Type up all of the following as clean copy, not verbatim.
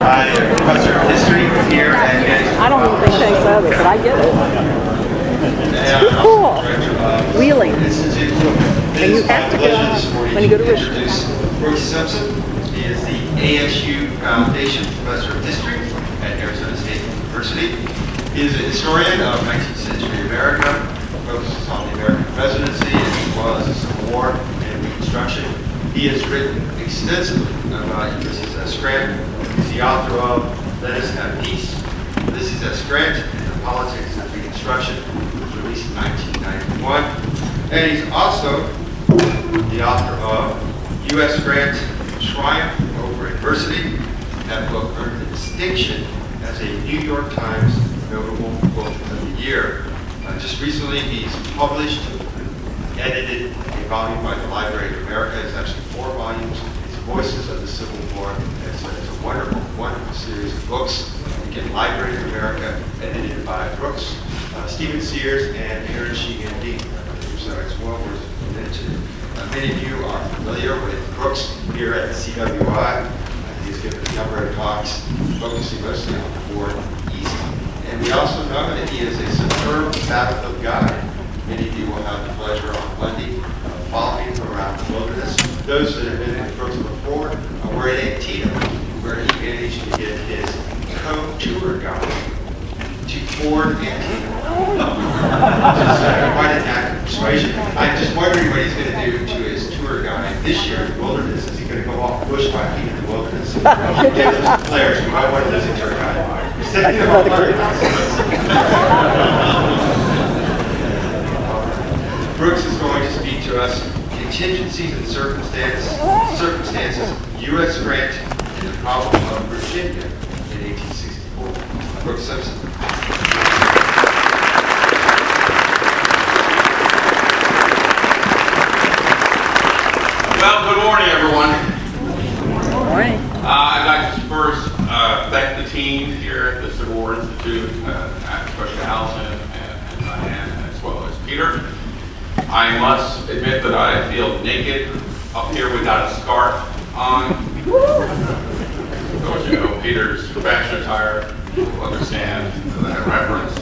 I am a professor of history here at Gettysburg. I don't even think they said it, but I get it. It's cool. Wheeling. And you have to get on when you go to Richmond. Introduce Brooks Simpson. He is the ASU Foundation Professor of History at Arizona State University. He is a historian of 19th century America, focuses on the American presidency as well as the Civil War and Reconstruction. He has written extensively about Ulysses S. Grant. He's the author of Let Us Have Peace, Ulysses S. Grant, and the Politics of Reconstruction, which was released in 1991. And he's also the author of U.S. Grant, Triumph Over Adversity. That book earned the distinction as a New York Times Notable Book of the Year. Just recently, he's published, edited a volume by the Library of America. It's actually 4 volumes. It's Voices of the Civil War. It's a wonderful, wonderful series of books. Again, Library of America, edited by Brooks, Stephen Sears, and Aaron G. Meade. So it's well worth mentioning. Many of you are familiar with Brooks here at the CWI. He's given a number of talks focusing mostly on the War East. And we also know that he is a superb battlefield guide. Many of you will have the pleasure on Monday of following him around the wilderness. Those that have been in Brooks before, we're at Antietam, where he managed to get his co-tour guide to Fort Antietam. Quite an act of persuasion. I'm just wondering what he's going to do to his tour guide this year in the wilderness. Is he going to go off bushwhacking in the wilderness? Give those players who might want to lose a tour guide. Brooks is going to speak to us contingencies and circumstances, U.S. Grant, and the problem of Virginia in 1864. Brooks Simpson. Well, good morning, everyone. Good morning. I'd like to first thank the team here at the Civil War Institute, especially Allison and Diane, as well as Peter. I must admit that I feel naked up here without a scarf on. Of course, you know, Peter's fashion attire will understand that reference.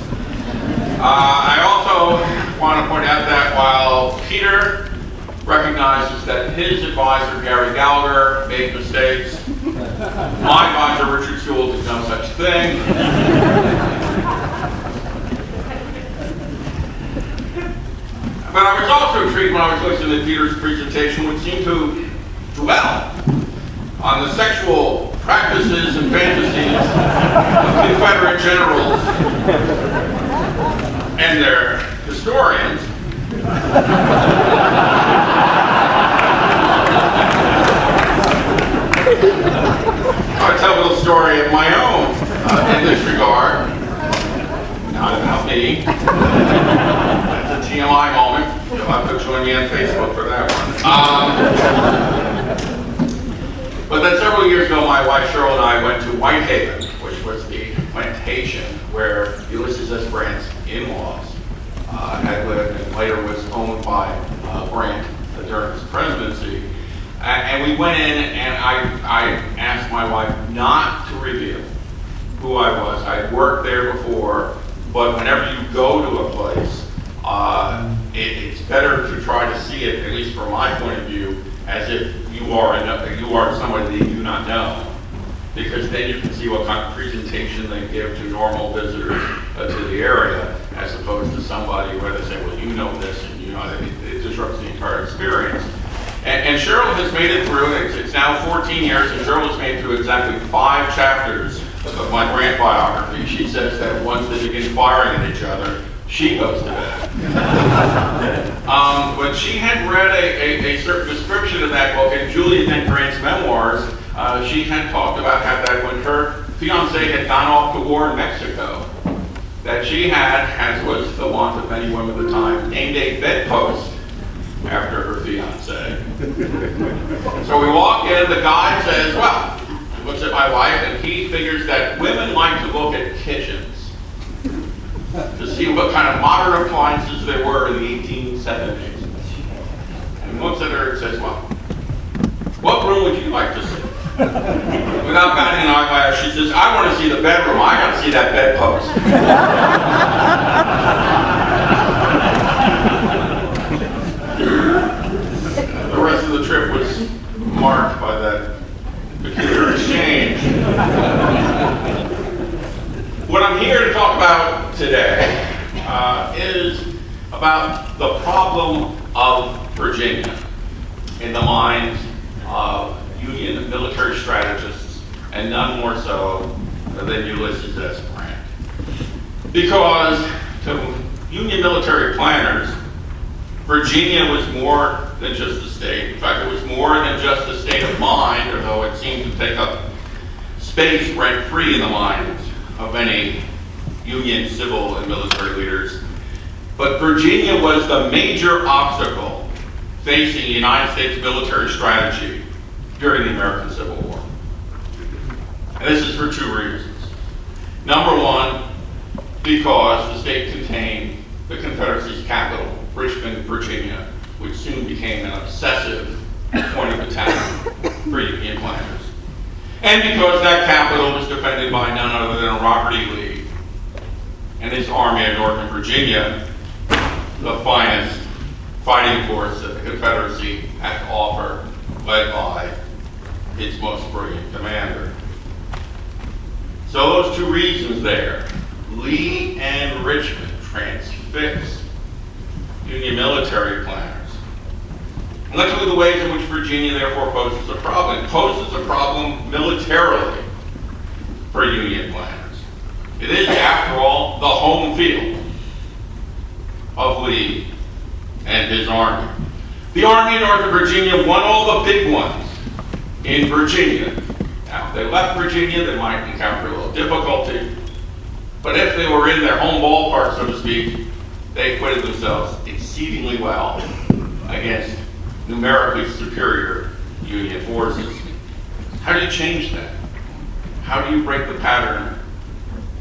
I also want to point out that while Peter recognizes that his advisor, Gary Gallagher, made mistakes, my advisor, Richard Sewell, did no such thing. But I was also intrigued when I was listening to Peter's presentation, which seemed to dwell on the sexual practices and fantasies of Confederate generals and their historians. I'll tell a little story of my own in this regard. Not about me. It's a TMI moment. You'll have to join me on Facebook for that one. But then several years ago, my wife Cheryl and I went to Whitehaven, which was the plantation where Ulysses S. Grant's in-laws had lived and later was owned by Grant during his presidency. And we went in and I asked my wife not to reveal who I was. I had worked there before, but whenever you go to a place, it's better to try to see it, at least from my point of view, as if you are somebody that you do not know. Because then you can see what kind of presentation they give to normal visitors to the area, as opposed to somebody where they say, well, you know this, and you know, it disrupts the entire experience. And Cheryl has made it through, it's now 14 years, and Cheryl has made it through exactly 5 chapters of my Grant biography. She says that once they begin firing at each other, she goes to bed. But she had read a certain description of that book in Julia Dent Grant's memoirs. She had talked about how that when her fiance had gone off to war in Mexico, that she had, as was the wont of many women at the time, named a bedpost after her fiance. So we walk in, the guy says, well, he looks at my wife, and he figures that women like to look at kitchens to see what kind of modern appliances there were in the 1870s. And he looks at her and says, well, what room would you like to see? Without batting an eyelash, she says, see the bedroom. I got to see that bedpost. The rest of the trip was marked by that peculiar exchange. What I'm here to talk about today is about the problem of Virginia in the minds of Union military strategists, and none more so than Ulysses S. Grant. Because to Union military planners, Virginia was more than just a state. In fact, it was more than just a state of mind, although it seemed to take up space rent-free in the minds of many Union civil and military leaders. But Virginia was the major obstacle facing the United States military strategy during the American Civil War. And this is for two reasons. Number one, because the state contained the Confederacy's capital, Richmond, Virginia, which soon became an obsessive point of attack for Union planners. And because that capital was defended by none other than Robert E. Lee and his Army of Northern Virginia, the finest fighting force that the Confederacy had to offer, led by its most brilliant commander. So those two reasons there, Lee and Richmond, transfixed Union military planners. And let's look at the ways in which Virginia therefore poses a problem. It poses a problem militarily for Union planners. It is, after all, the home field of Lee and his army. The Army of Northern Virginia won all the big ones in Virginia. Now, if they left Virginia, they might encounter a little difficulty. But if they were in their home ballpark, so to speak, they acquitted themselves exceedingly well against numerically superior Union forces. How do you change that? How do you break the pattern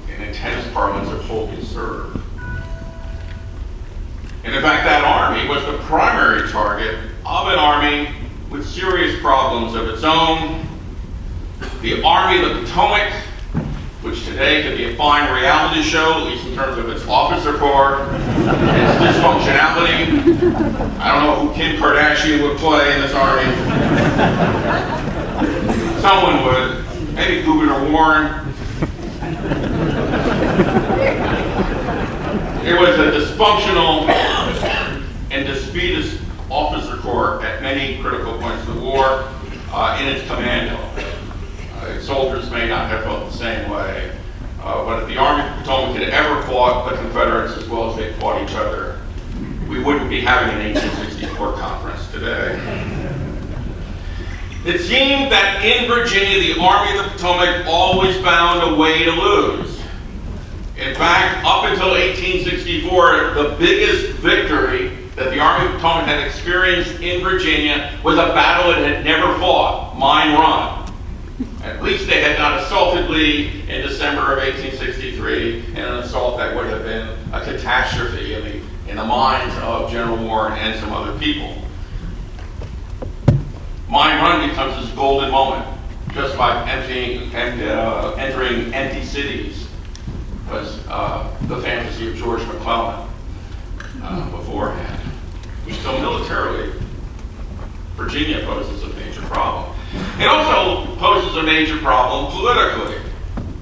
in intense parlance of hold and serve? And in fact, that army was the primary target of an army with serious problems of its own. The Army of the Potomac, which today could be a fine reality show, at least in terms of its officer corps, its dysfunctionality. I don't know who Kim Kardashian would play in this army. Someone would. Maybe Gouverneur Warren. It was a dysfunctional and defeatist officer corps at many critical points of the war in its commando. Soldiers may not have felt the same way, but if the Army of the Potomac had ever fought the Confederates as well as they fought each other, we wouldn't be having an 1864 conference today. It seemed that in Virginia, the Army of the Potomac always found a way to lose. In fact, up until 1864, the biggest victory that the Army of the Potomac had experienced in Virginia was a battle it had never fought, Mine Run. At least they had not assaulted Lee in December of 1863, in an assault that would have been a catastrophe in the minds of General Warren and some other people. Mine Run becomes this golden moment, just like entering empty cities was the fantasy of George McClellan beforehand. So militarily, Virginia poses a major problem. It also poses a major problem politically.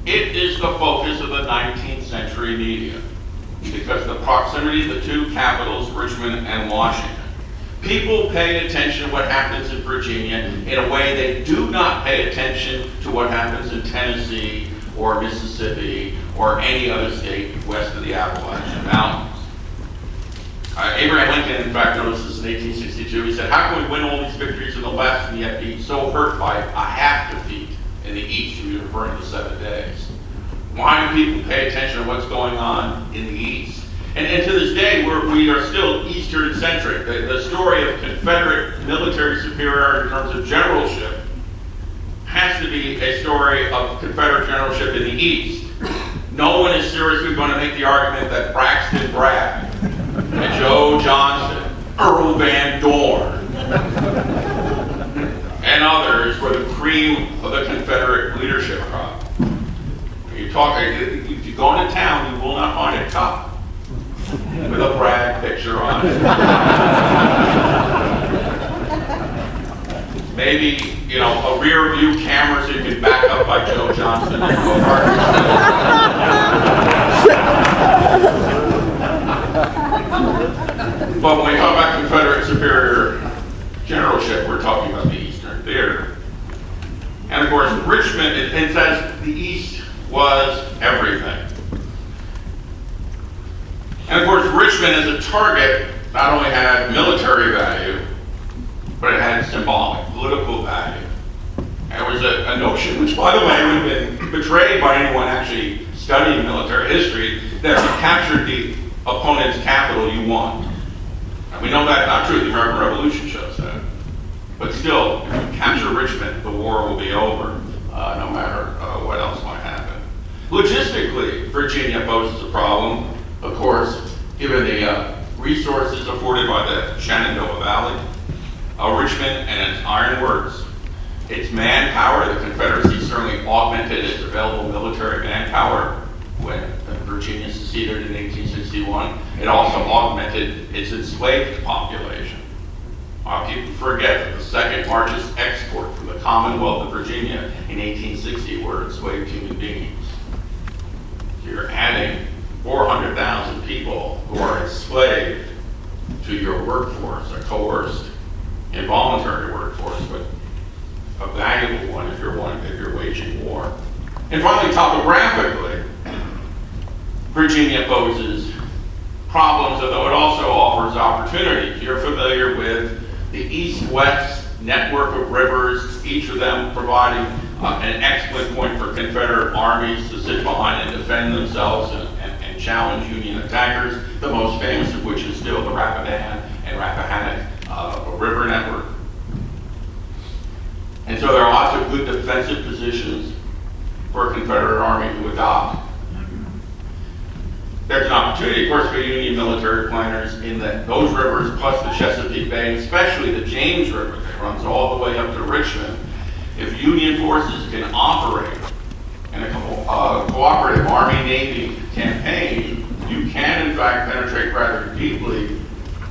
It is the focus of the 19th century media because the proximity of the two capitals, Richmond and Washington. People pay attention to what happens in Virginia in a way they do not pay attention to what happens in Tennessee or Mississippi or any other state west of the Appalachian Mountains. Abraham Lincoln, in fact, noticed this in 1862. He said, how can we win all these victories in the West and yet be so hurt by a half defeat in the East? He was referring to 7 days. Why do people pay attention to what's going on in the East? And to this day, we are still Eastern-centric. The story of Confederate military superiority in terms of generalship has to be a story of Confederate generalship in the East. No one is seriously going to make the argument that Braxton Bragg and Joe Johnston, Earl Van Dorn, and others were the cream of the Confederate leadership crop. if you go into town, you will not find a cup with a Bragg picture on it. Maybe, a rear view camera so you can back up by Joe Johnston. But when we talk about Confederate superior generalship, we're talking about the Eastern Theater. And of course, Richmond, it says the East was everything. And of course, Richmond as a target not only had military value, but it had symbolic, political value. And it was a notion, which by the way would have been betrayed by anyone actually studying military history, that if you captured the opponent's capital, you won. And we know that's not true. The American Revolution shows that. But still, if you capture Richmond, the war will be over, no matter what else might happen. Logistically, Virginia poses a problem, of course, given the resources afforded by the Shenandoah Valley, Richmond and its ironworks, its manpower. The Confederacy certainly augmented its available military manpower when Virginia seceded in 1861. It also augmented its enslaved population. People forget that the second largest export from the Commonwealth of Virginia in 1860 were enslaved human beings. You're adding 400,000 people who are enslaved to your workforce, a coerced, involuntary workforce, but a valuable one if you're waging war. And finally, topographically, Virginia poses problems, although it also offers opportunities. You're familiar with the east-west network of rivers, each of them providing an excellent point for Confederate armies to sit behind and defend themselves and challenge Union attackers, the most famous of which is still the Rapidan and Rappahannock river network. And so there are lots of good defensive positions for a Confederate army to adopt. There's an opportunity, of course, for Union military planners in that those rivers, plus the Chesapeake Bay, especially the James River that runs all the way up to Richmond, if Union forces can operate in a cooperative Army-Navy campaign, you can, in fact, penetrate rather deeply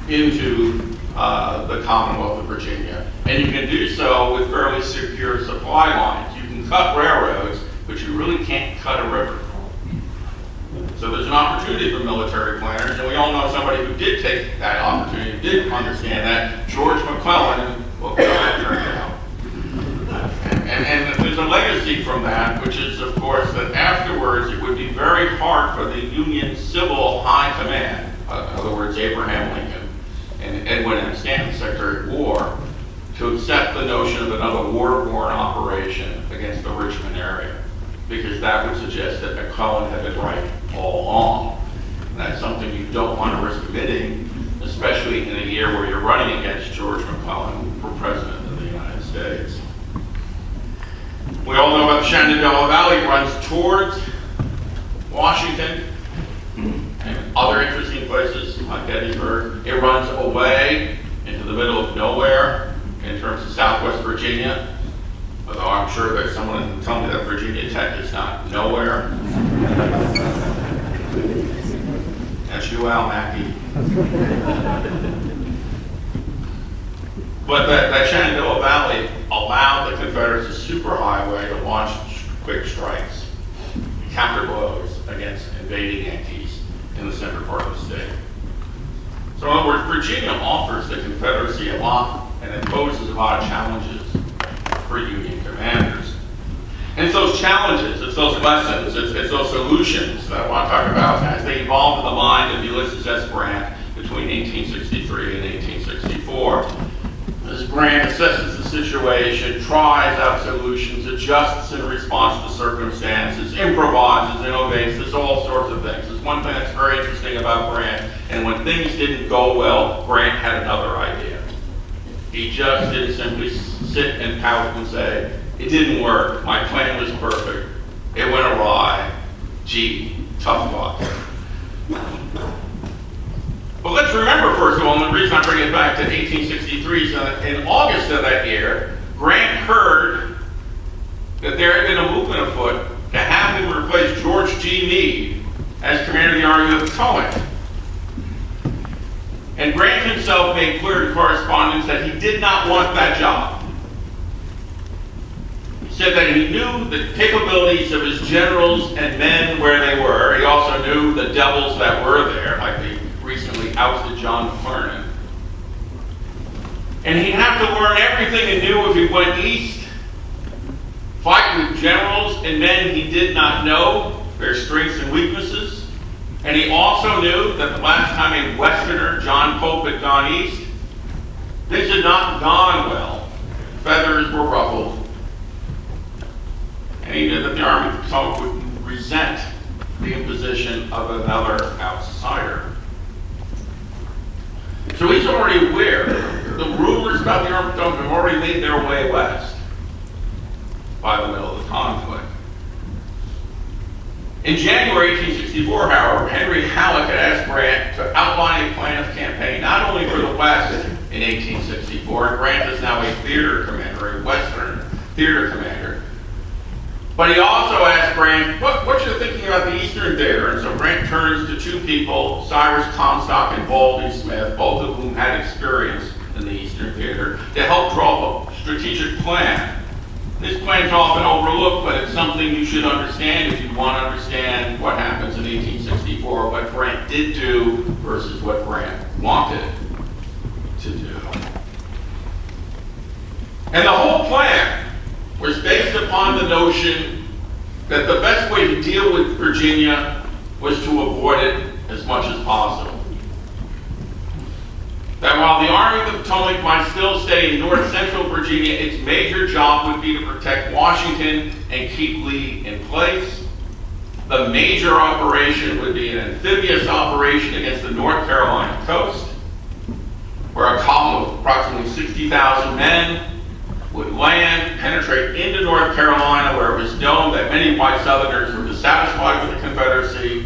into the Commonwealth of Virginia. And you can do so with fairly secure supply lines. You can cut railroads, but you really can't cut a river. So there's an opportunity for military planners, and we all know somebody who did take that opportunity, who did understand that, George McClellan. Well, that turned out. And there's a legacy from that, which is, of course, that afterwards it would be very hard for the Union civil high command, in other words, Abraham Lincoln and Edwin M. Stanton, Secretary of War, to accept the notion of another war-borne operation against the Richmond area, because that would suggest that McClellan had been right all along. And that's something you don't want to risk admitting, especially in a year where you're running against George McClellan for President of the United States. We all know about the Shenandoah Valley. It runs towards Washington and other interesting places like Gettysburg. It runs away into the middle of nowhere in terms of Southwest Virginia, although I'm sure there's someone who will tell me that Virginia Tech is not nowhere. That's you, Al Mackey. But that Shenandoah Valley allowed the Confederates a superhighway to launch quick strikes, counter blows against invading Yankees in the central part of the state. So in other words, Virginia offers the Confederacy a lot, and it poses a lot of challenges for Union commanders. And it's those challenges, it's those lessons, it's those solutions that I want to talk about as they evolve in the mind of Ulysses S. Grant between 1863 and 1864. As Grant assesses the situation, tries out solutions, adjusts in response to circumstances, improvises, innovates, does all sorts of things. There's one thing that's very interesting about Grant, and when things didn't go well, Grant had another idea. He just didn't simply sit and pout and say, it didn't work, my plan was perfect, it went awry, gee, tough luck. But let's remember, first of all, and the reason I bring it back to 1863 is that in August of that year, Grant heard that there had been a movement afoot to have him replace George G Meade as commander of the Army of the Potomac. And Grant himself made clear to correspondents that he did not want that job. He said that he knew the capabilities of his generals and men where they were. He also knew the devils that were there, like the recently ousted John McClernand. And he'd have to learn everything anew if he went east, fight with generals and men he did not know, their strengths and weaknesses. And he also knew that the last time a Westerner, John Pope, had gone east, things had not gone well. Feathers were ruffled. And he knew that the Army of the Potomac would resent the imposition of another outsider. So he's already aware. The rumors about the Army of the Potomac have already made their way west by the middle of the conflict. In January 1864, however, Henry Halleck had asked Grant to outline a plan of campaign not only for the West in 1864, and Grant is now a theater commander, a Western theater commander, but he also asked Grant, what you're thinking about the Eastern Theater? And so Grant turns to two people, Cyrus Comstock and Baldy Smith, both of whom had experience in the Eastern Theater, to help draw a strategic plan. This plan is often overlooked, but it's something you should understand if you want to understand what happens in 1864, what Grant did do versus what Grant wanted to do. And the whole plan was based upon the notion that the best way to deal with Virginia was to avoid it as much as possible. That while the Army of the Potomac might still stay in north central Virginia, its major job would be to protect Washington and keep Lee in place. The major operation would be an amphibious operation against the North Carolina coast, where a column of approximately 60,000 men would land, penetrate into North Carolina, where it was known that many white Southerners were dissatisfied with the Confederacy,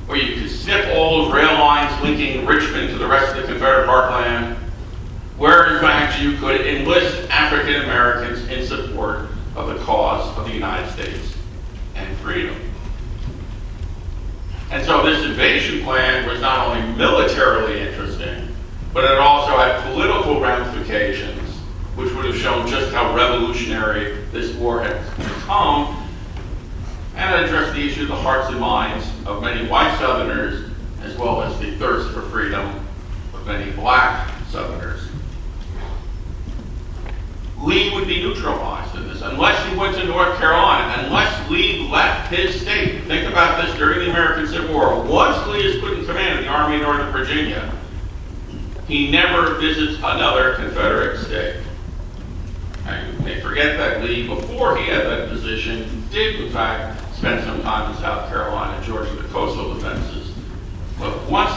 where you could snip all of rail lines linking Richmond to the rest of the Confederate heartland, where in fact you could enlist African Americans in support of the cause of the United States and freedom. And so this invasion plan was not only militarily interesting, but it also had political ramifications, which would have shown just how revolutionary this war had become, and addressed the issue of the hearts and minds of many white Southerners, as well as the thirst for freedom of many black Southerners. Lee would be neutralized in this, unless he went to North Carolina, unless Lee left his state. Think about this during the American Civil War. Once Lee is put in command of the Army of Northern Virginia, he never visits another Confederate state. Now, you may forget that Lee, before he had that position, did in fact spend some time in South Carolina, Georgia, the coastal defenses. But once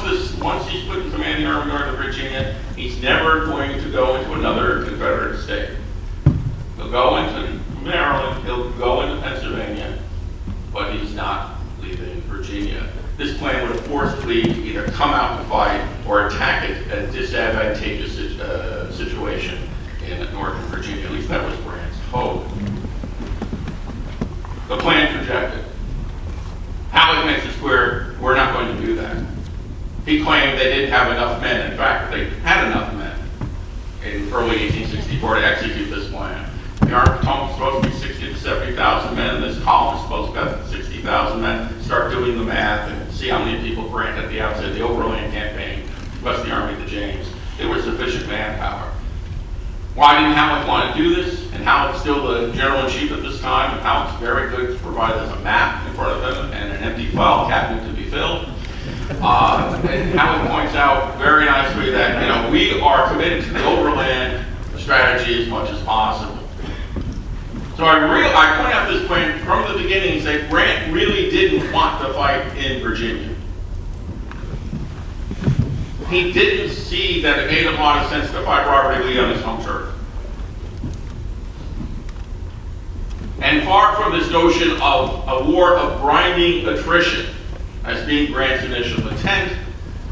he's put in command of the Army of Northern Virginia, he's never going to go into another Confederate state. He'll go into Maryland, he'll go into Pennsylvania, but he's not leaving Virginia. This plan would have forced Lee to either come out and fight or attack it at a disadvantageous situation in Northern Virginia. At least that was Grant's hope. The plan's rejected. Halleck makes it clear, we're not going to do that. He claimed they didn't have enough men. In fact, they had enough men in early 1864 to execute this plan. The Army of the Potomac was supposed to be 60 to 70,000 men. This column is supposed to have 60,000 men. Start doing the math and see how many people Grant at the outset of the overland campaign, plus the Army of the James. It was sufficient manpower. Why didn't Halleck want to do this? And Halleck's still the general-in-chief at this time, and Halleck's very good to provide us a map in front of him and an empty file cabinet to be filled. And Halleck points out very nicely that, we are committed to the overland strategy as much as possible. So I point out this point from the beginning and say Grant really didn't want to fight in Virginia. He didn't see that it made a lot of sense to fight Robert E. Lee on his home turf. And far from this notion of a war of grinding attrition as being Grant's initial intent,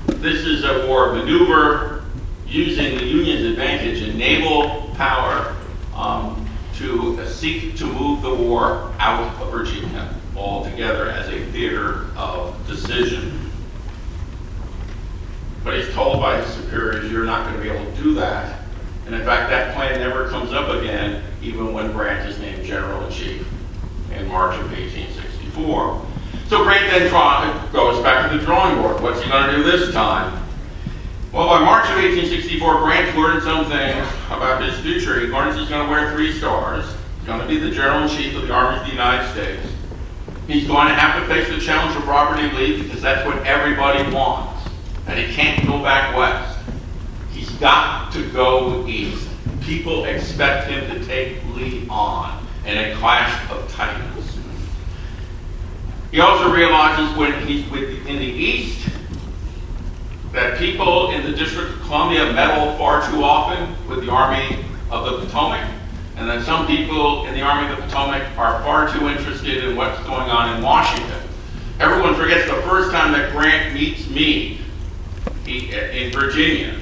this is a war of maneuver using the Union's advantage in naval power to seek to move the war out of Virginia altogether as a theater 1864. So Grant then goes back to the drawing board. What's he going to do this time? Well, by March of 1864, Grant learned some things about his future. He learns he's going to wear 3 stars. He's going to be the General-in-Chief of the Army of the United States. He's going to have to face the challenge of Robert E. Lee because that's what everybody wants. And he can't go back west. He's got to go east. People expect him to take Lee on in a clash of titans. He also realizes when he's in the east that people in the District of Columbia meddle far too often with the Army of the Potomac, and that some people in the Army of the Potomac are far too interested in what's going on in Washington. Everyone forgets the first time that Grant meets Meade in Virginia.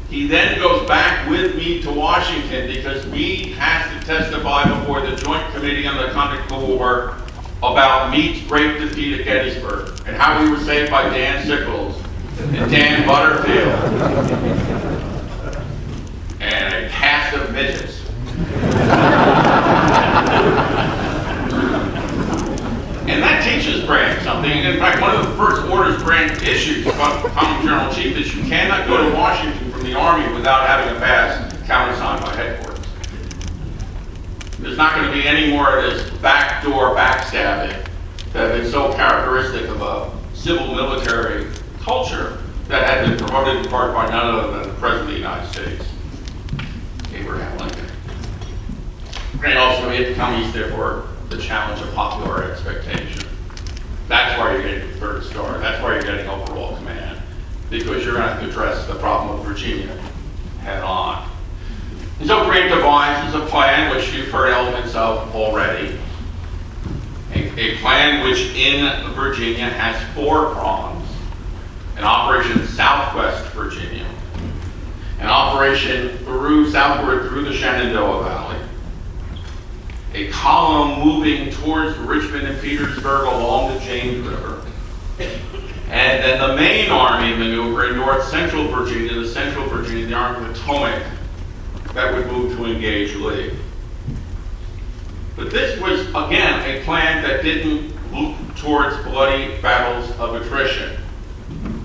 He then goes back with Meade to Washington because Meade has to testify before the Joint Committee on the Conduct of the War about Meade's great defeat at Gettysburg and how he was saved by Dan Sickles and Dan Butterfield and a cast of midgets. And that teaches Grant something. In fact, one of the first orders Grant issues about the common General-in-Chief is you cannot go to Washington from the Army without having a pass countersigned by headquarters. There's not going to be any more of this backdoor backstabbing that has been so characteristic of a civil military culture that had been promoted in part by none other than the President of the United States, Abraham Lincoln. Grant also hit the come east, therefore, the challenge of popular expectation. That's why you're getting the 3rd star. That's why you're getting overall command, because you're going to have to address the problem of Virginia head on. And so Grant devises a plan which you've heard elements of already. A plan which in Virginia has 4 prongs. An Operation Southwest Virginia. An operation southward through the Shenandoah Valley. A column moving towards Richmond and Petersburg along the James River. And then the main army maneuver in north central Virginia, the Army of the Potomac, that would move to engage Lee. But this was, again, a plan that didn't look towards bloody battles of attrition.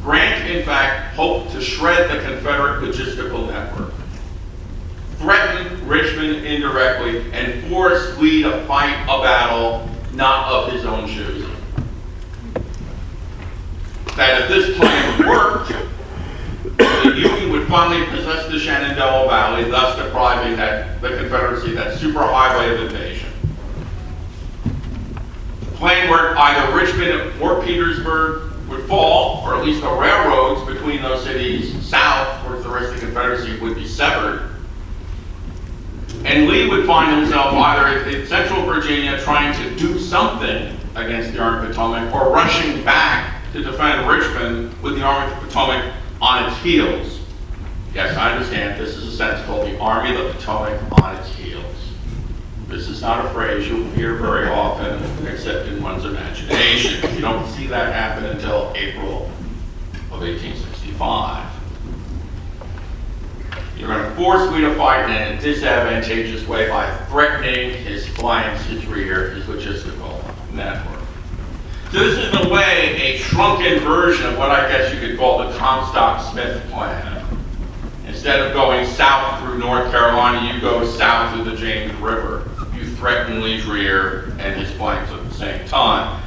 Grant, in fact, hoped to shred the Confederate logistical network, threaten Richmond indirectly, and force Lee to fight a battle not of his own choosing. That if this plan worked, the Union would finally possess the Shenandoah Valley, thus depriving the Confederacy that superhighway of invasion. The plan worked, either Richmond or Petersburg would fall, or at least the railroads between those cities south towards the rest of the Confederacy would be severed. And Lee would find himself either in central Virginia trying to do something against the Army of the Potomac or rushing back to defend Richmond with the Army of the Potomac on its heels. Yes, I understand this is a sentence called the Army of the Potomac on its heels. This is not a phrase you'll hear very often except in one's imagination. You don't see that happen until April of 1865. You're going to force Lee to fight in a disadvantageous way by threatening his flanks, his rear, his logistical network. So this is, in a way, a shrunken version of what I guess you could call the Comstock-Smith plan. Instead of going south through North Carolina, you go south through the James River. You threaten Lee's rear and his flanks at the same time.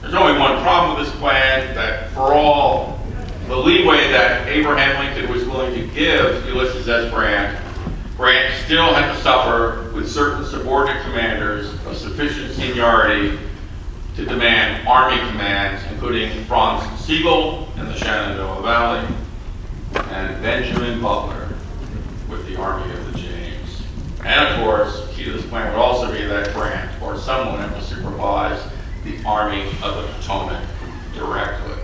There's only one problem with this plan, that for all the leeway that Abraham Lincoln was willing to give Ulysses S. Grant still had to suffer with certain subordinate commanders of sufficient seniority to demand Army commands, including Franz Sigel in the Shenandoah Valley and Benjamin Butler with the Army of the James. And of course, key to this plan would also be that Grant or someone will supervise the Army of the Potomac directly.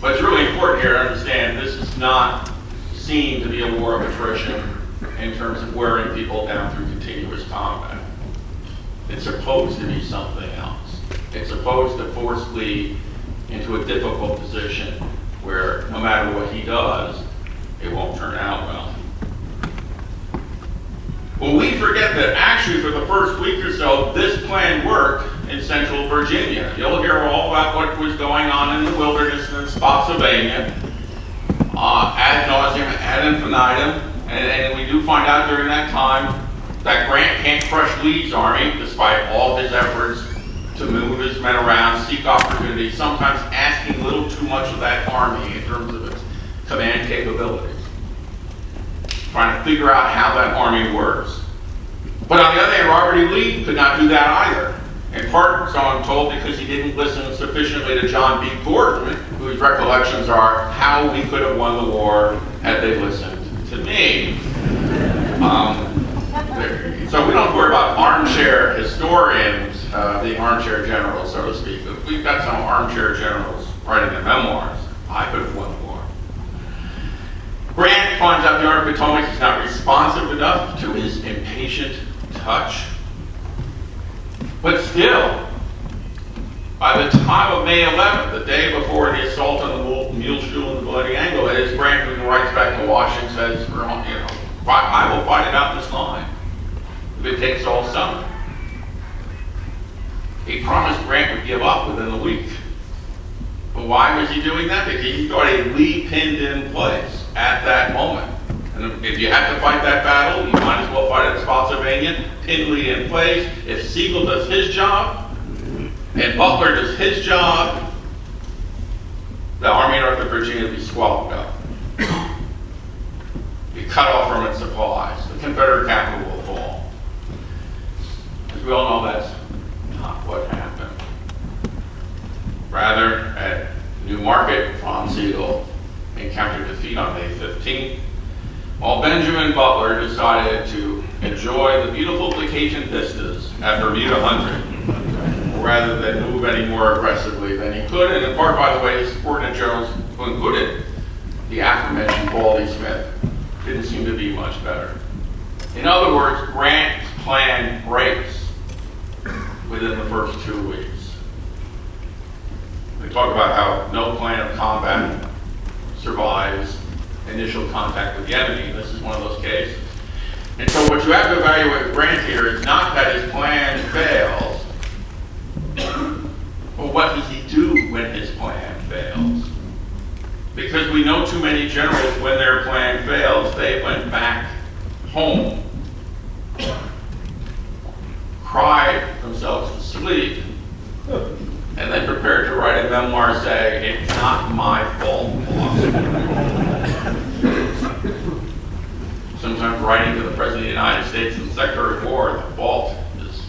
But it's really important here to understand this is not seen to be a war of attrition in terms of wearing people down through continuous combat. It's supposed to be something else. It's supposed to force Lee into a difficult position where no matter what he does, it won't turn out well. Well, we forget that actually for the first week or so, this plan work in central Virginia. You'll hear all about what was going on in the wilderness and in Spotsylvania, ad nauseum, ad infinitum, and we do find out during that time that Grant can't crush Lee's army, despite all his efforts to move his men around, seek opportunities, sometimes asking a little too much of that army in terms of its command capabilities. Trying to figure out how that army works. But on the other hand, Robert E. Lee could not do that either. In part, so I'm told, because he didn't listen sufficiently to John B. Gordon, whose recollections are how we could have won the war had they listened to me. So we don't worry about armchair historians, the armchair generals, so to speak. But we've got some armchair generals writing their memoirs. I could have won the war. Grant finds out the Army of Potomac is not responsive enough to his impatient touch. But still, by the time of May 11th, the day before the assault on the Muleshoe and the Bloody Angle, as Grant writes back to Washington, says, I will fight it out this line if it takes all summer. He promised Grant would give up within a week. But why was he doing that? Because he thought a Lee pinned in place at that moment. And if you have to fight that battle, you might as well fight at Spotsylvania, pin Lee in place. If Sigel does his job, and Butler does his job, the Army of Northern Virginia will be swallowed up. Be cut off from its supplies. The Confederate capital will fall. As we all know, that's not what happened. Rather, at New Market, von Sigel encountered defeat on May 15th, while Benjamin Butler decided to enjoy the beautiful vacation vistas at Bermuda 100, rather than move any more aggressively than he could, and in part, by the way, his subordinate generals, who included the aforementioned Baldy Smith, didn't seem to be much better. In other words, Grant's plan breaks within the first 2 weeks. We talk about how no plan of combat survives initial contact with the enemy. This is one of those cases. And so what you have to evaluate with Grant here is not that his plan fails, but what does he do when his plan fails? Because we know too many generals, when their plan fails, they went back home, cried themselves to sleep, and then prepared to write a memoir saying, "It's not my fault, boss." Sometimes writing to the President of the United States and the Secretary of War, the fault is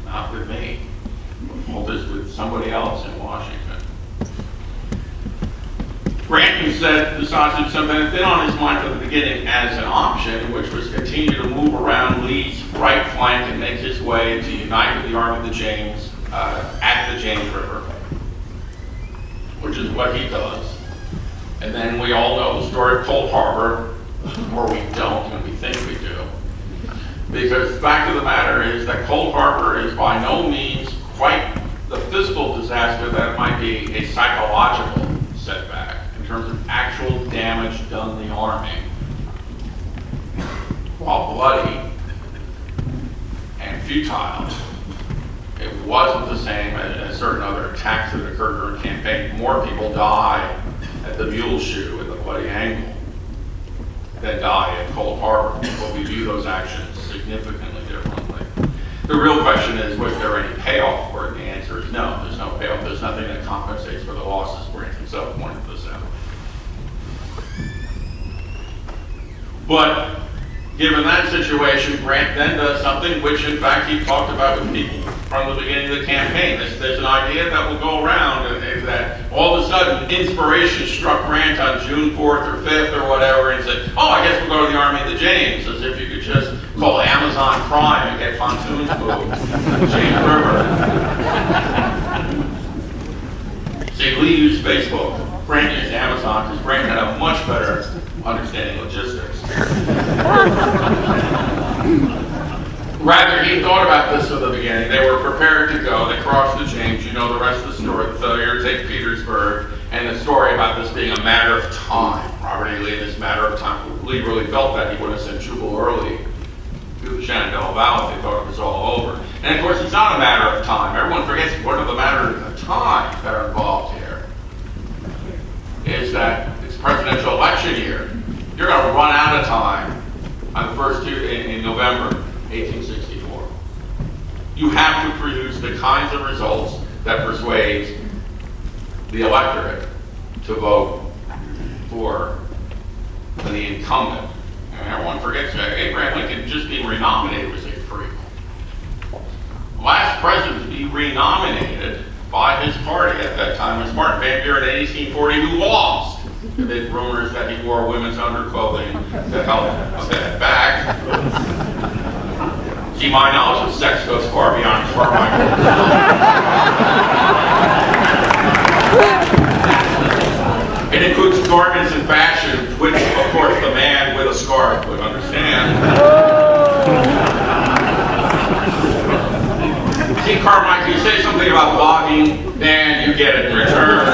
not with me. The fault is with somebody else in Washington. Grant instead decided to do something that had been on his mind from the beginning as an option, which was continue to move around Lee's right flank and make his way to unite with the Army of the James at the James River, which is what he does. And then we all know the story of Cold Harbor, or we don't, and we think we do. Because the fact of the matter is that Cold Harbor is by no means quite the physical disaster that it might be a psychological setback in terms of actual damage done to the Army. While bloody and futile, it wasn't the same as certain other attacks that occurred during the campaign. More people die at the Muleshoe and the Bloody Angle than die at Cold Harbor, but we view those actions significantly differently. The real question is, was there any payoff for it? And the answer is no, there's no payoff. There's nothing that compensates for the losses. Grant himself pointed this out. But given that situation, Grant then does something which, in fact, he talked about with people from the beginning of the campaign. There's an idea that will go around that all of a sudden inspiration struck Grant on June 4th or 5th or whatever and said, oh, I guess we'll go to the Army of the James, as if you could just call Amazon Prime and get pontoons moved to the James River. See, Lee used Facebook. Grant used Amazon because Grant had a much better understanding logistics. Rather, he thought about this from the beginning. They were prepared to go. They crossed the James. You know the rest of the story. The failure to take Petersburg, and the story about this being a matter of time. Robert E. Lee, this matter of time. Lee really felt that. He would have sent Jubal Early to the Shenandoah Valley. They thought it was all over. And of course, he not a matter of time. Everyone forgets one of the matters of time that are involved here is that it's presidential election year. You're going to run out of time on the first two in November 1864. You have to produce the kinds of results that persuade the electorate to vote for the incumbent. And everyone forgets that Abraham Lincoln just being renominated was a freak. The last president to be renominated by his party at that time was Martin Van Buren in 1840, who lost. There have been rumors that he wore women's underclothing to help that back. See, my knowledge of sex goes far beyond Carmichael. It includes garments and fashions, which, of course, the man with a scarf would understand. See, Carmichael, you say something about lobbying, then you get it in return.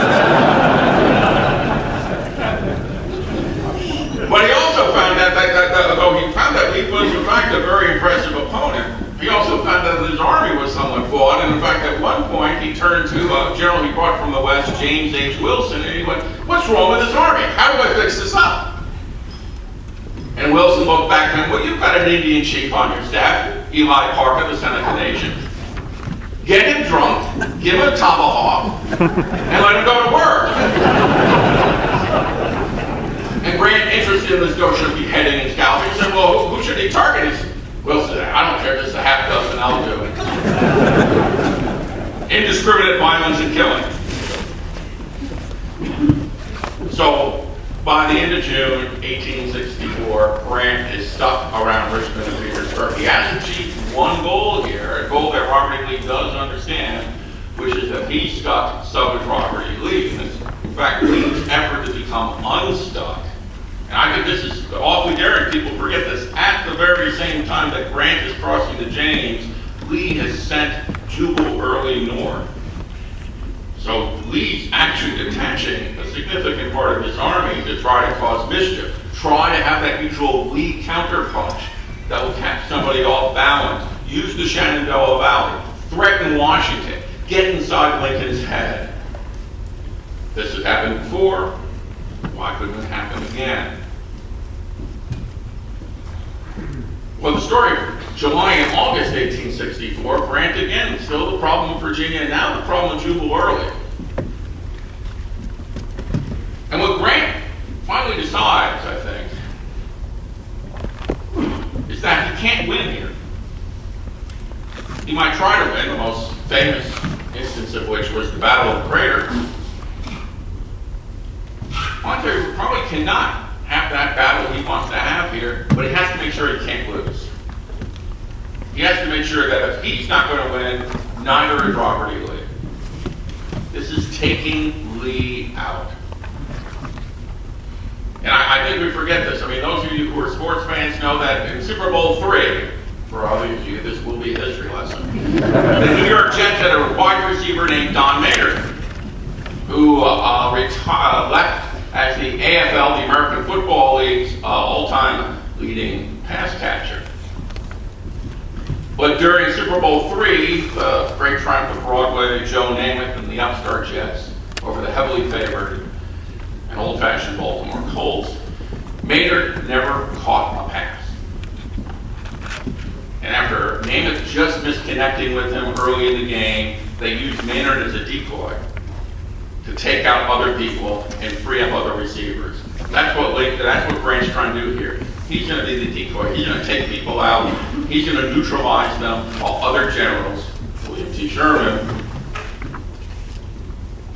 But he also found that although he found that he was, in fact, a very impressive opponent, he also found that his army was somewhat flawed, and in fact, at one point, he turned to a general he brought from the West, James H. Wilson, and he went, "What's wrong with this army? How do I fix this up?" And Wilson looked back and went, "Well, you've got an Indian chief on your staff, Eli Parker, the Seneca Nation. Get him drunk, give him a tomahawk, and let him go to work." And Grant, interested in this notion of beheading and scalping, said, "Well, who should he target?" Wilson said, "I don't care, just a half dozen, I'll do it." Indiscriminate violence and killing. So, by the end of June 1864, Grant is stuck around Richmond and Petersburg. He has achieved one goal here, a goal that Robert E. Lee does understand, which is that he stuck Southern Robert E. Lee. And in fact, Lee's effort to become unstuck, and I think this is awfully daring, people forget this, at the very same time that Grant is crossing the James, Lee has sent Jubal Early north. So Lee's actually detaching a significant part of his army to try to cause mischief, try to have that usual Lee counterpunch that will catch somebody off balance, use the Shenandoah Valley, threaten Washington, get inside Lincoln's head. This has happened before. Why couldn't it happen again? Well, the story of July and August 1864, Grant again, still the problem of Virginia, and now the problem of Jubal Early. And what Grant finally decides, I think, is that he can't win here. He might try to win, the most famous instance of which was the Battle of the Crater. Armchair probably cannot have that battle he wants to have here, but he has to make sure he can't lose. He has to make sure that if he's not going to win, neither is Robert E. Lee. This is taking Lee out. And I think we forget this. I mean, those of you who are sports fans know that in Super Bowl III, for all of you, this will be a history lesson. The New York Jets had a wide receiver named Dominator, who left as the AFL, the American Football League's all-time leading pass catcher. But during Super Bowl III, the great triumph of Broadway, Joe Namath and the upstart Jets over the heavily favored and old-fashioned Baltimore Colts, Maynard never caught a pass. And after Namath just misconnecting with him early in the game, they used Maynard as a decoy to take out other people and free up other receivers. That's what Grant's trying to do here. He's going to be the decoy. He's going to take people out. He's going to neutralize them, while other generals, William T. Sherman,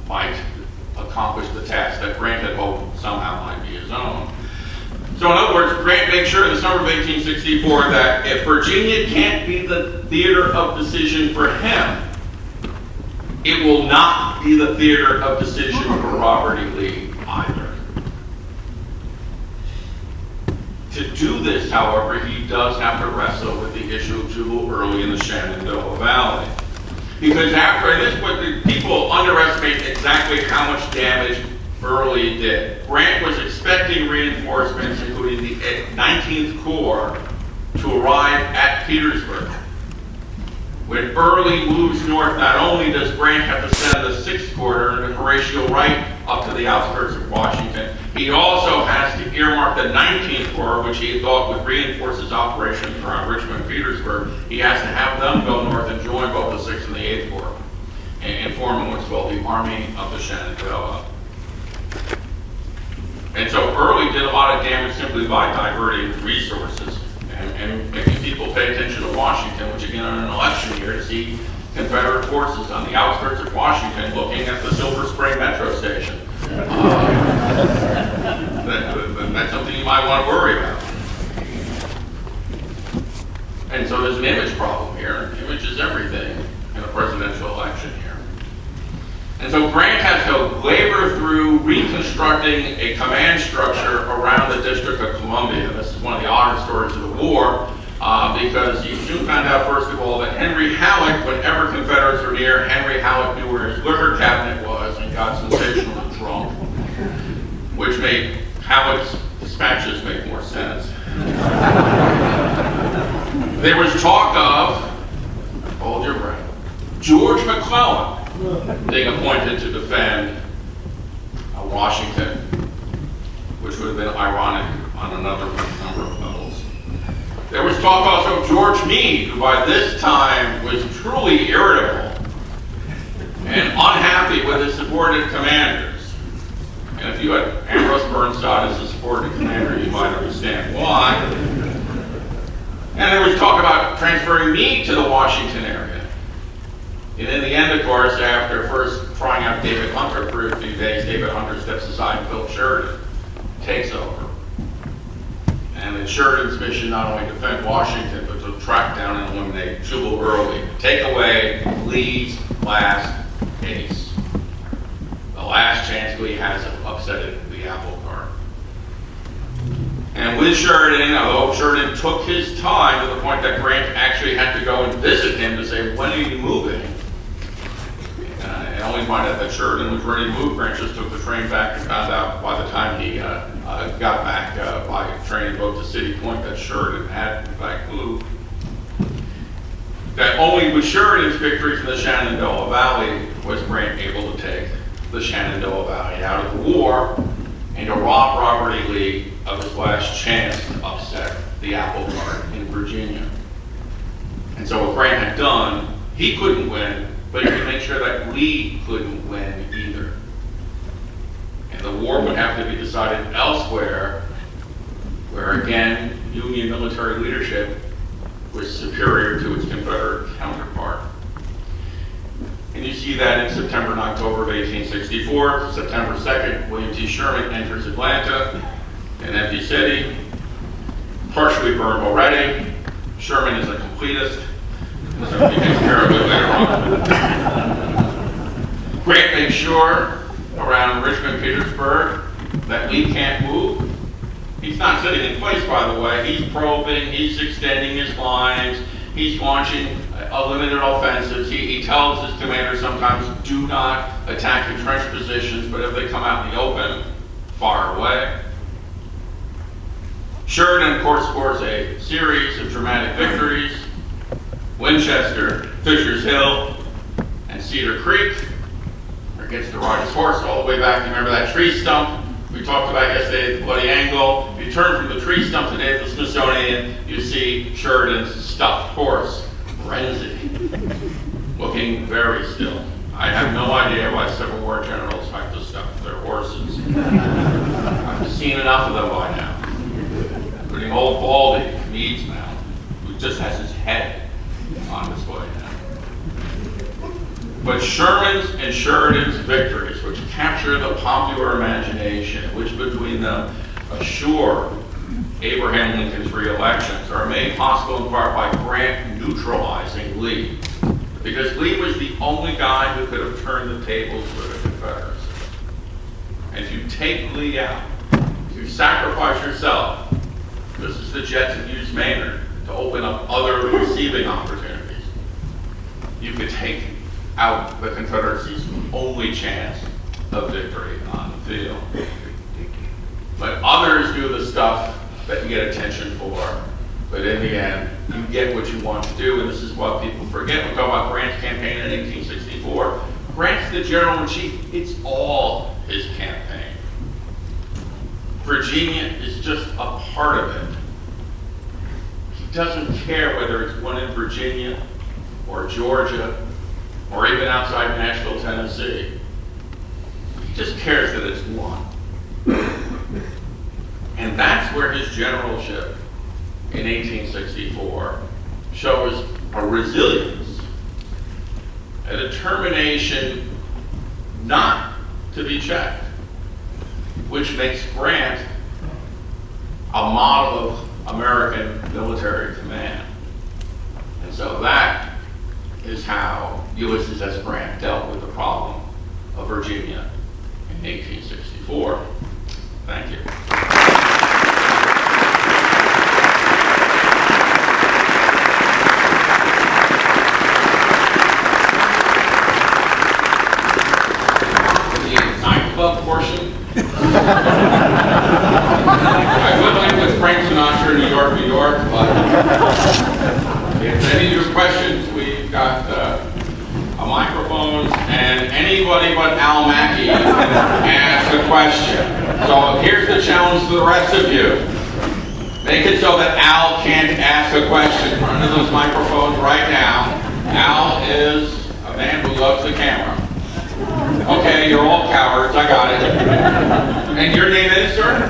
might accomplish the task that Grant had hoped somehow might be his own. So in other words, Grant makes sure in the summer of 1864 that if Virginia can't be the theater of decision for him, it will not be the theater of decision for Robert E. Lee either. To do this, however, he does have to wrestle with the issue of Jubal Early in the Shenandoah Valley. Because after this, what the people underestimate exactly how much damage Early did. Grant was expecting reinforcements, including the 19th Corps, to arrive at Petersburg. When Early moves north, not only does Grant have to send the 6th Corps and Horatio Wright up to the outskirts of Washington, he also has to earmark the 19th Corps, which he thought would reinforce his operations around Richmond and Petersburg. He has to have them go north and join both the 6th and the 8th Corps and form what's called the Army of the Shenandoah. And so Early did a lot of damage simply by diverting resources and making people pay attention to Washington, which again on an election year to see Confederate forces on the outskirts of Washington looking at the Silver Spring metro station. That's something you might want to worry about. And so there's an image problem here. Image is everything in a presidential election here. And so Grant has to labor through reconstructing a command structure around the District of Columbia. This is one of the odder stories of the war, because he soon found out, first of all, that Henry Halleck, whenever Confederates were near, Henry Halleck knew where his liquor cabinet was and got sensationally drunk, which made Halleck's dispatches make more sense. There was talk of, hold your breath, George McClellan being appointed to defend Washington, which would have been ironic on another number of levels. There was talk also of George Meade, who by this time was truly irritable and unhappy with his subordinate commanders. And if you had Ambrose Burnside as a subordinate commander, you might understand why. And there was talk about transferring Meade to the Washington area. And in the end, of course, after first trying out David Hunter for a few days, David Hunter steps aside and Philip Sheridan takes over. And it's Sheridan's mission not only to defend Washington, but to track down and eliminate Jubal Early, take away Lee's last ace. The last chance Lee has of upsetting the apple cart. And with Sheridan, although Sheridan took his time to the point that Grant actually had to go and visit him to say, when are you moving? And only find out that Sheridan was ready to move. Grant just took the train back and found out by the time he got back by train boat to City Point that Sheridan had in fact moved. That only with Sheridan's victories in the Shenandoah Valley was Grant able to take the Shenandoah Valley out of the war and to rob Robert E. Lee of his last chance to upset the apple cart in Virginia. And so what Grant had done, he couldn't win, but he could make sure that Lee couldn't win either. And the war would have to be decided elsewhere, where again, Union military leadership was superior to its Confederate counterpart. And you see that in September and October of 1864. September 2nd, William T. Sherman enters Atlanta, an empty city, partially burned already. Sherman is a completist, so he takes care of it later on. Grant makes sure around Richmond, Petersburg, that Lee can't move. He's not sitting in place, by the way. He's probing, he's extending his lines, he's launching limited offensives. He tells his commanders sometimes, do not attack entrenched positions, but if they come out in the open, far away. Sheridan, of course, scores a series of dramatic victories. Winchester, Fisher's Hill, and Cedar Creek, where he gets to ride his horse all the way back. You remember that tree stump we talked about yesterday at the Bloody Angle? If you turn from the tree stump today at the Smithsonian, you see Sheridan's stuffed horse, Renzi, looking very still. I have no idea why Civil War generals like to stuff their horses. I've seen enough of them by now, including old Baldy, Meade's mount, who just has his head on display now. But Sherman's and Sheridan's victories, which capture the popular imagination, which between them assure Abraham Lincoln's re-elections, are made possible in part by Grant neutralizing Lee. Because Lee was the only guy who could have turned the tables for the Confederacy. And if you take Lee out, if you sacrifice yourself, this is the Jets have used Maynard to open up other receiving opportunities, you could take out the Confederacy's only chance of victory on the field. But others do the stuff that you get attention for, but in the end, you get what you want to do, and this is what people forget. We talk about Grant's campaign in 1864. Grant's the general-in-chief. It's all his campaign. Virginia is just a part of it. He doesn't care whether it's one in Virginia or Georgia or even outside Nashville, Tennessee. He just cares that it's one. And that's where his generalship in 1864 shows a resilience, a determination not to be checked, which makes Grant a model of American military command. And so that is how Ulysses S. Grant dealt with the problem of Virginia in 1864. Thank you. Portion. I would like with Frank Sinatra, New York, New York, but if any of your questions, we've got a microphone, and anybody but Al Mackey can ask a question. So here's the challenge to the rest of you. Make it so that Al can't ask a question in front of those microphones right now. Al is a man who loves the camera. Okay, you're all cowards, I got it. And your name is, sir?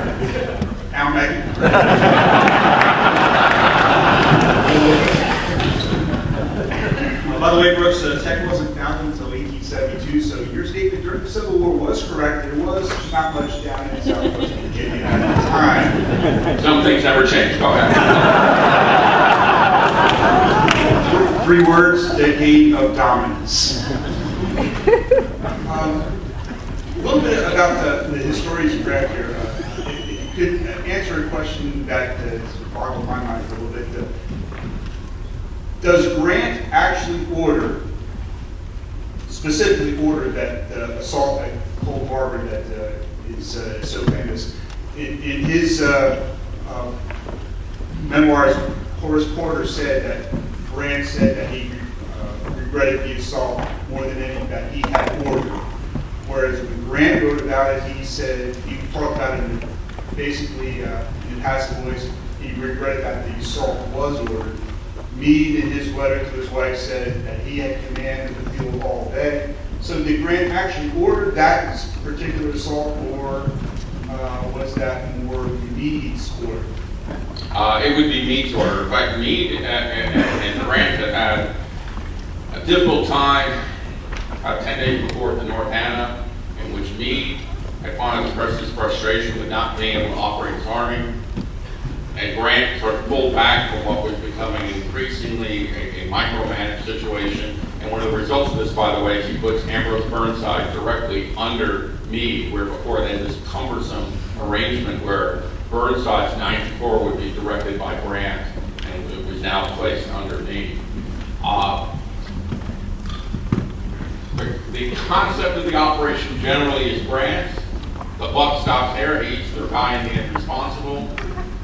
Al Mackey. By the way, Brooks, Tech wasn't founded until 1872, so your statement during the Civil War was correct. There was not much down in Southwest Virginia at the time. Some things never change. Go ahead. 3 words, decade of dominance. A little bit about the historian's graph here. If you could answer a question that has boggled my mind for a little bit. Does Grant actually specifically order that assault at Cold Harbor that is so famous? In his memoirs, Horace Porter said that Grant said that he regretted the assault more than any that he had ordered. Whereas when Grant wrote about it, he said, he talked about it basically in a passive voice, he regretted that the assault was ordered. Meade, in his letter to his wife, said that he had command of the field all day. So did Grant actually order that particular assault, or was that more Meade's order? It would be Meade's order. In fact, Meade and Grant had a difficult time about 10 days before the North Anna, in which Meade had finally expressed his frustration with not being able to operate his army. And Grant sort of pulled back from what was becoming increasingly a micromanaged situation. And one of the results of this, by the way, is he puts Ambrose Burnside directly under Meade, where before then this cumbersome arrangement where Burnside's 9th Corps would be directed by Grant, and it was now placed under Meade. The concept of the operation generally is Grant's. The buck stops there. He's the guy in the end responsible.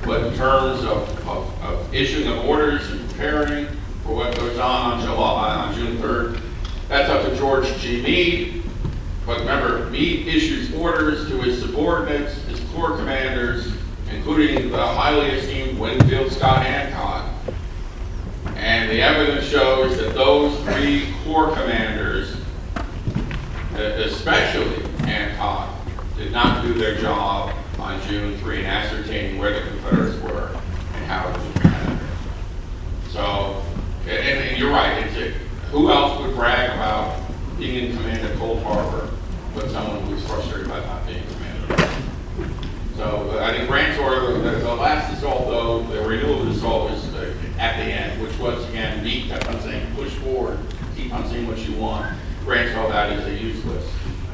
But in terms of issuing of orders and preparing for what goes on June 3rd, that's up to George G. Meade. But remember, Meade issues orders to his subordinates, his corps commanders, including the highly esteemed Winfield Scott Hancock. And the evidence shows that those 3 corps commanders, especially Hancock, did not do their job on June 3 in ascertaining where the Confederates were and how to defend. So, and you're right, who else would brag about being in command at Cold Harbor but someone who was frustrated by not being in command at all? So I think Grant's order, the last assault though, the renewal of the assault was at the end, which was again, Meade kept on saying, push forward, keep on saying what you want. Grant saw that as a useless,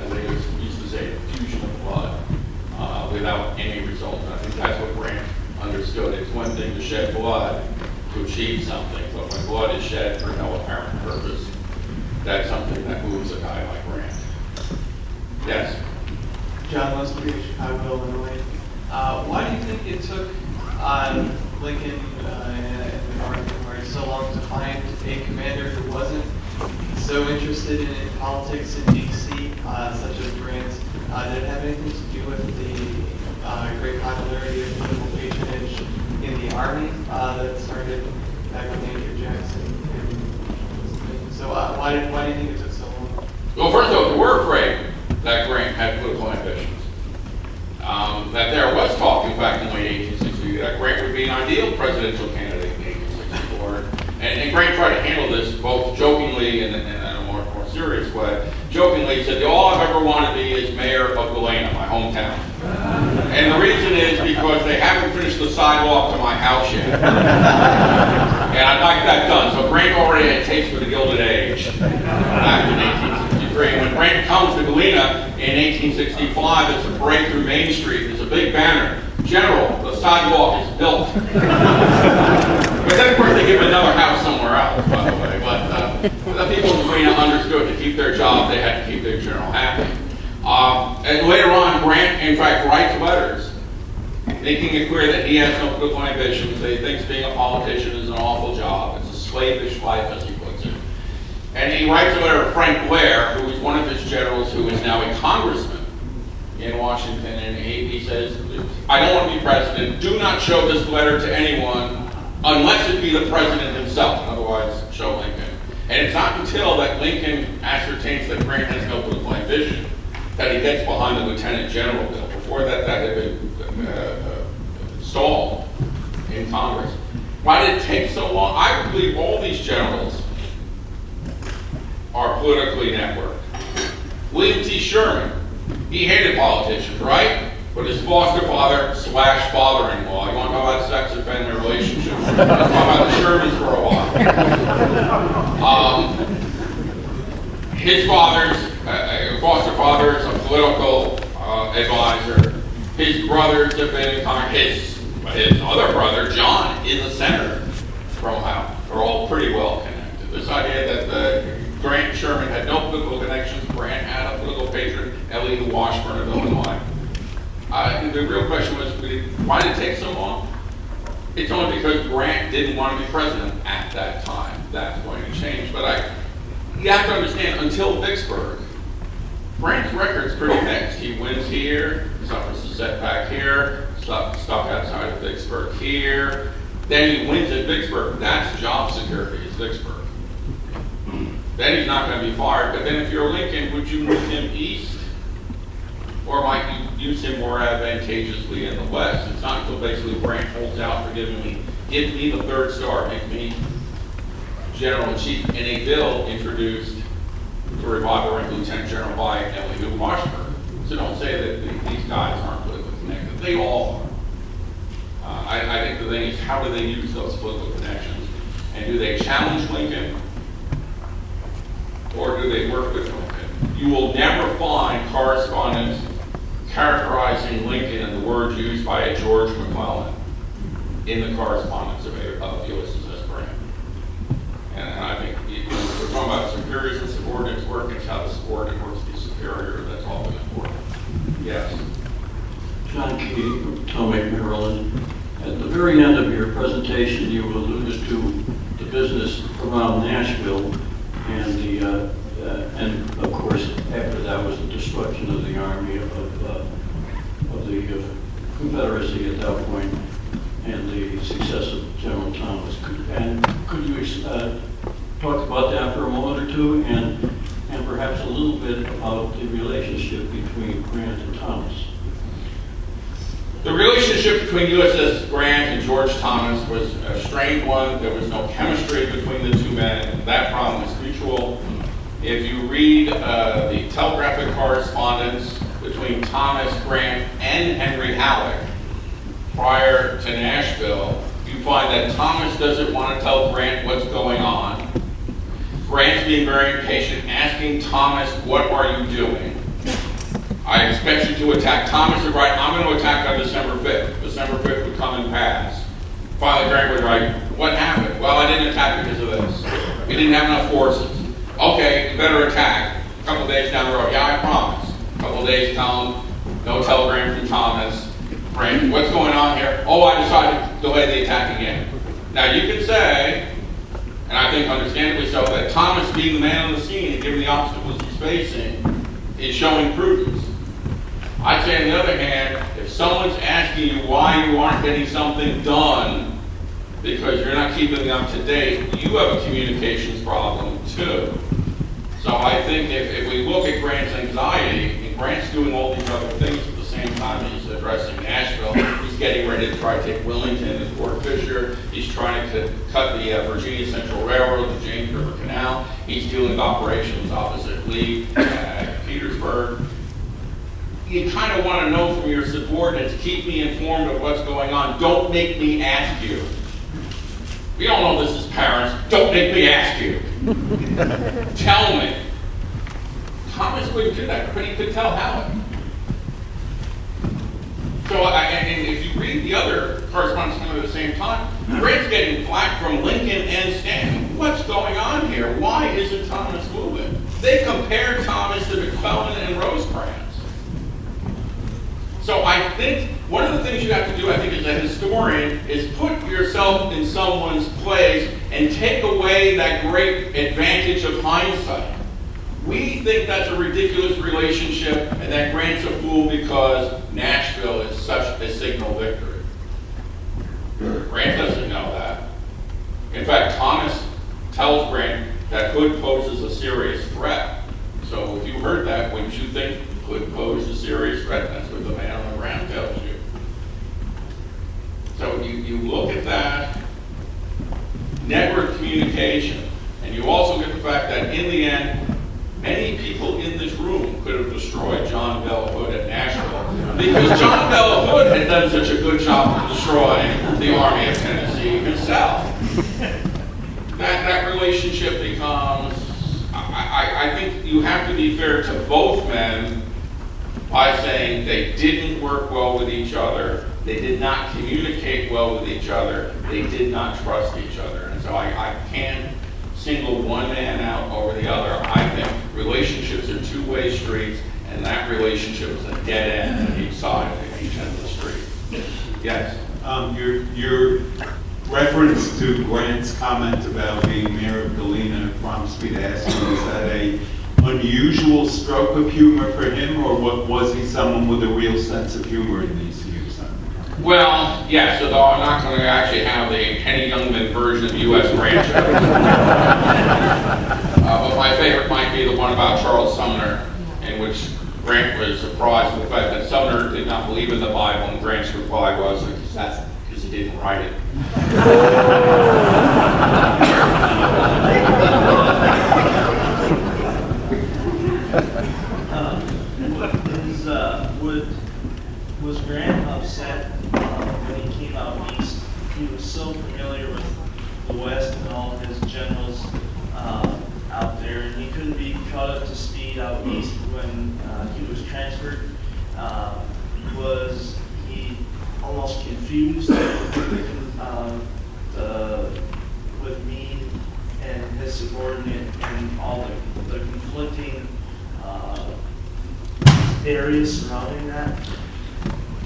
as they used to say, fusion of blood. Without any result. And I think that's what Grant understood. It's one thing to shed blood to achieve something, but when blood is shed for no apparent purpose, that's something that moves a guy like Grant. Yes? John Leslie, Chicago, Illinois. Why do you think it took Lincoln and the Army were so long to find a commander who wasn't so interested in politics in D.C., such as Grant. Did it have anything to do with the great popularity of political patronage in the Army that started back with Andrew Jackson? So why do you think it took so long? Well, first of all, we were afraid that Grant had political ambitions. That there was talk, in fact, in late 1860, that Grant would be an ideal presidential candidate in 1864. And Grant tried to handle this both jokingly and in a more serious way. Jokingly, he said, all I've ever wanted to be is mayor of Galena, my hometown. And the reason is because they haven't finished the sidewalk to my house yet. And I'd like that done. So Grant already had taste for the Gilded Age back in 1863. And when Grant comes to Galena in 1865, it's a parade through Main Street. There's a big banner. General, the sidewalk is built. But then, of course, they give him another house somewhere else, by the way. But the people in Galena understood to keep their job, they had to keep their general happy. And later on, Grant, in fact, writes letters making it clear that he has no political ambitions. He thinks being a politician is an awful job. It's a slavish life, as he puts it. And he writes a letter to Frank Blair, who is one of his generals, who is now a congressman in Washington. And he says, I don't want to be president. Do not show this letter to anyone unless it be the president himself. Otherwise, show Lincoln. And it's not until that Lincoln ascertains that Grant has no political ambition that he gets behind the lieutenant general bill. Before that had been stalled in Congress. Why did it take so long? I believe all these generals are politically networked. William T. Sherman, he hated politicians, right? But his foster father / father-in-law, you want to talk about sex and family relationships? Let's talk about the Shermans for a while. His foster father is a political advisor. His brothers have been in Congress. His other brother, John, is a senator from Ohio. They're all pretty well connected. This idea that Grant and Sherman had no political connections, Grant had a political patron, Ellie Washburn of Illinois. The real question was, why did it take so long? It's only because Grant didn't want to be president at that time. That's going to change. But you have to understand, until Vicksburg, Grant's record's pretty mixed. He wins here, suffers a setback here, stuck outside of Vicksburg here. Then he wins at Vicksburg. That's job security, is Vicksburg. Then he's not going to be fired. But then if you're Lincoln, would you move him east? Or might you use him more advantageously in the west? It's not until basically Grant holds out for give me the third star, make me General-in-Chief, in a bill introduced to revive the rank of Lieutenant General by Ellie Washburn. So don't say that these guys aren't politically connected. They all are. I think the thing is, how do they use those political connections? And do they challenge Lincoln? Or do they work with Lincoln? You will never find correspondence characterizing Lincoln and the words used by a George McClellan in the correspondence of Ulysses S. Grant. And I think we're talking about superiors and subordinates work, and how the subordinate works with the superior. That's all important. Yes. John Key, Potomac, Maryland. At the very end of your presentation, you alluded to the business around Nashville, and of course, after that was the destruction of the army of the Confederacy at that point, and the success of General Thomas. Could you talk about that for a moment or two, and perhaps a little bit about the relationship between Grant and Thomas? The relationship between Ulysses Grant and George Thomas was a strained one. There was no chemistry between the two men. That problem was mutual. If you read the telegraphic correspondence between Thomas, Grant, and Henry Halleck prior to Nashville, you find that Thomas doesn't want to tell Grant what's going on. Grant's being very impatient, asking Thomas, what are you doing? I expect you to attack. Thomas would write, I'm going to attack on December 5th. December 5th would come and pass. Finally, Grant would write, what happened? Well, I didn't attack because of this. We didn't have enough forces. Okay, you better attack. A couple of days down the road, yeah, I promise. A couple of days come, no telegram from Thomas. Grant, what's going on here? Oh, I decided delay the attack again. Now you could say, and I think understandably so, that Thomas, being the man on the scene and given the obstacles he's facing, is showing prudence. I'd say, on the other hand, if someone's asking you why you aren't getting something done because you're not keeping them up to date, you have a communications problem too. So I think if we look at Grant's anxiety, and Grant's doing all these other things at the same time he's addressing Nashville, he's getting ready to try to take Wilmington and Fort Fisher, he's trying to cut the Virginia Central Railroad, the James River Canal, he's dealing with operations opposite Lee at Petersburg. You kind of want to know from your subordinates, keep me informed of what's going on, don't make me ask you. We all know this as parents, don't make me ask you. Tell me. Thomas wouldn't do that, but he could tell Halleck. So, and if you read the other correspondence at the same time, Grant's getting flack from Lincoln and Stanton. What's going on here? Why isn't Thomas moving? They compare Thomas to McClellan and Rosecrans. So I think one of the things you have to do, I think, as a historian, is put yourself in someone's place and take away that great advantage of hindsight. We think that's a ridiculous relationship and that Grant's a fool because Nashville is such a signal victory. Grant doesn't know that. In fact, Thomas tells Grant that Hood poses a serious threat. So if you heard that, wouldn't you think Hood posed a serious threat? That's what the man on the ground tells you. So you look at that network communication, and you also get the fact that in the end, many people in this room could have destroyed John Bell Hood at Nashville because John Bell Hood had done such a good job of destroying the Army of Tennessee himself. That relationship becomes, I think you have to be fair to both men by saying they didn't work well with each other, they did not communicate well with each other, they did not trust each other. And so I can't single one man out over the other. I think relationships are two-way streets, and that relationship is a dead end on each side of each end of the street. Yes? Your reference to Grant's comment about being mayor of Galena prompts me to ask you, is that a unusual stroke of humor for him, or was he someone with a real sense of humor in these years? Well, yes, although I'm not going to actually have the Henny Youngman version of U.S. Grant show. But my favorite might be the one about Charles Sumner, in which Grant was surprised with the fact that Sumner did not believe in the Bible, and Grant's reply was, that's because he didn't write it. Was Grant upset when he came out east? He was so familiar with the West and all of his generals out there, and he couldn't be caught up to speed out east when he was transferred. Was he almost confused with Meade and his subordinate and all the conflicting areas surrounding that?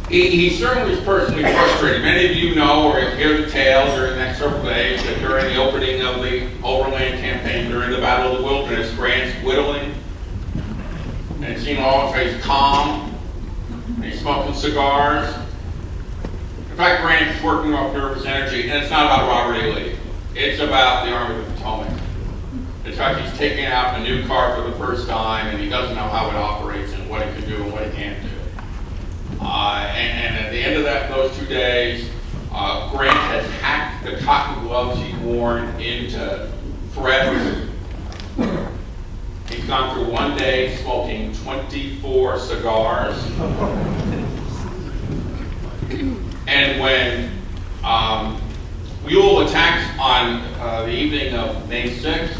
He certainly was personally frustrated. Many of you know or hear the tales during the next several days that during the opening of the Overland Campaign, during the Battle of the Wilderness, Grant's whittling, and it seemed all he's calm, and he's smoking cigars. In fact, Grant's working off nervous energy, and it's not about Robert E. Lee. It's about the Army of the Potomac. In fact, he's taking out a new car for the first time, and he doesn't know how it operates and what it can do and what it can't do. And at the end of those 2 days, Grant has hacked the cotton gloves he'd worn into threads. He's gone through 1 day smoking 24 cigars. And when Buell attacks on the evening of May 6th,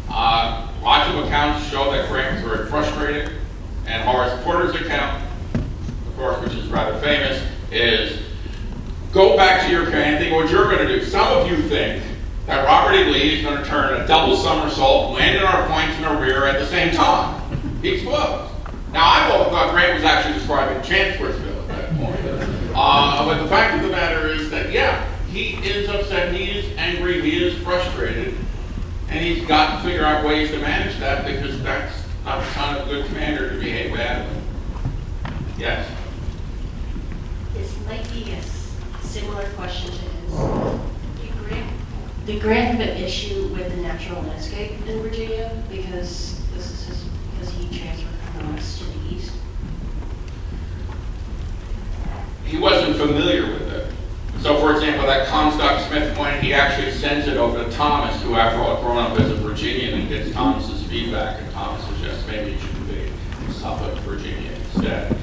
lots of accounts show that Grant was very frustrated, and Horace Porter's account, of course, which is rather famous, is go back to your command, think what you're going to do. Some of you think that Robert E. Lee is going to turn a double somersault, land in our flanks and our rear at the same time. He explodes. Now, I thought Grant was actually describing Chancellorsville at that point. But the fact of the matter is that yeah, he is upset, he is angry, he is frustrated, and he's got to figure out ways to manage that because that's not the kind of good commander to behave badly. Yes? This might be a similar question to his. Did Grant have an issue with the natural landscape in Virginia because he transferred from the west to the east? He wasn't familiar with it. So, for example, that Comstock Smith point, he actually sends it over to Thomas, who, after all, had grown up as a Virginian, and gets Thomas's feedback, and Thomas suggests maybe it should be in Suffolk, Virginia, instead.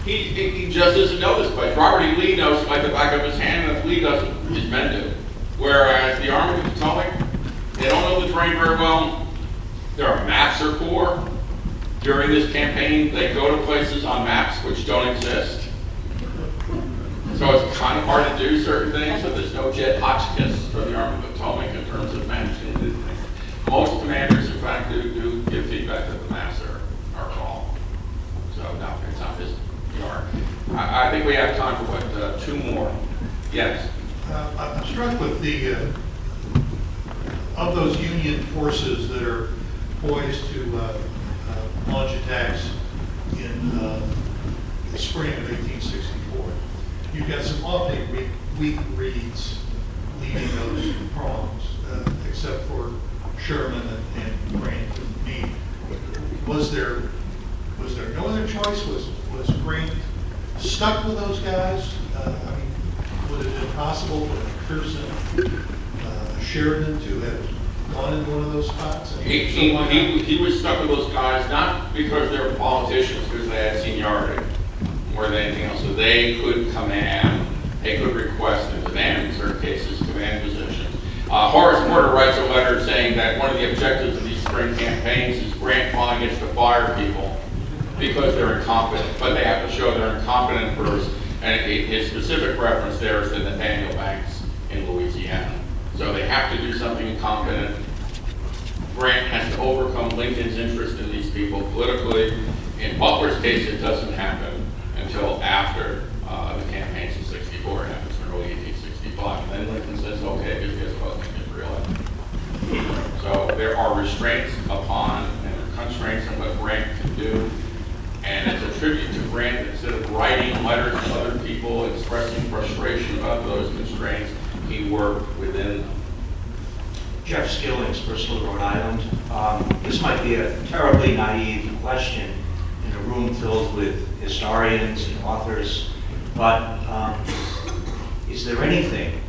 He just doesn't know this place. Robert E. Lee knows it like the back of his hand, and if Lee doesn't, his men do. Whereas the Army of the Potomac, they don't know the terrain very well. There are maps or corps. During this campaign, they go to places on maps which don't exist. So it's kind of hard to do certain things, so there's no Jed Hotchkiss for the Army of the Potomac in terms of managing these things. Most commanders, in fact, do give feedback that the maps are wrong. So no, it's not his yard. I think we have time for what, 2 more. Yes? I'm struck with the, of those Union forces that are poised to launch attacks in the spring of 1864. You've got some awfully weak reeds leading those prongs, except for Sherman and Grant and Meade. Was there no other choice? Was Grant stuck with those guys? Would it have been possible for Pearson, Sheridan to have gone into one of those spots? He was stuck with those guys, not because they were politicians, because they had seniority more than anything else. So they could command, they could request and demand, in certain cases, command positions. Horace Porter writes a letter saying that one of the objectives of these spring campaigns is Grant finally gets to fire people because they're incompetent, but they have to show they're incompetent first. And his specific reference there is to Nathaniel Banks in Louisiana. So they have to do something incompetent. Grant has to overcome Lincoln's interest in these people politically. In Butler's case, it doesn't happen until after the campaigns of '64. It happens in early 1865. And then Lincoln says, okay, just guess what, Lincoln's reelected. So there are restraints upon and constraints on what Grant can do. And it's a tribute to Grant that instead of writing letters to other people expressing frustration about those constraints, he worked within them. Jeff Skillings, Bristol, Rhode Island. This might be a terribly naive question in a room filled with historians and authors, but is there anything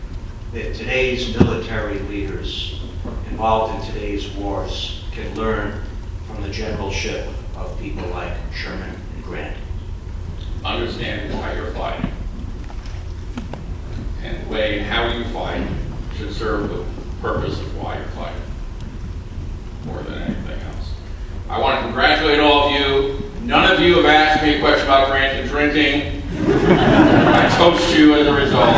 that today's military leaders involved in today's wars can learn from the generalship of people like Sherman and Grant? Understand why you're fighting. And the way and how you fight should serve the purpose of why you're fighting, more than anything else. I want to congratulate all of you. None of you have asked me a question about Grant and drinking. I toast you as a result.